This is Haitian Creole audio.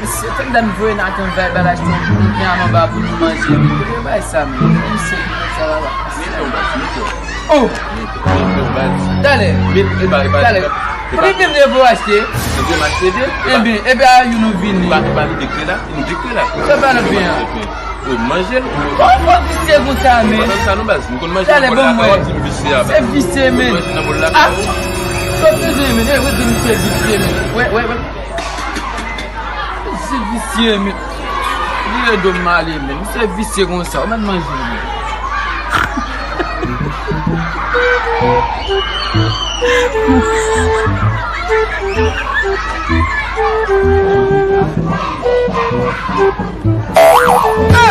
Você tem que dar me ver na conversa, ela está com uma por manger. Vai saber, não sei como você vai lá. Oh! Dale, dale. Por que vous vou acheter? Eh bien, you know vini. Pas de décret là, il nous décret là. Ça va le bien. Manger. Pourquoi vous êtes comme ça, mais? Ça nous base, nous connaissons Dale, bon, ouais. C'est vicieux, mais. Ah! Comme tu dis, mais c'est vicieux, mais. Ouais. C'est vicieux, mais. Il est de mal, mais. C'est vicieux comme ça, on va manger. Ah!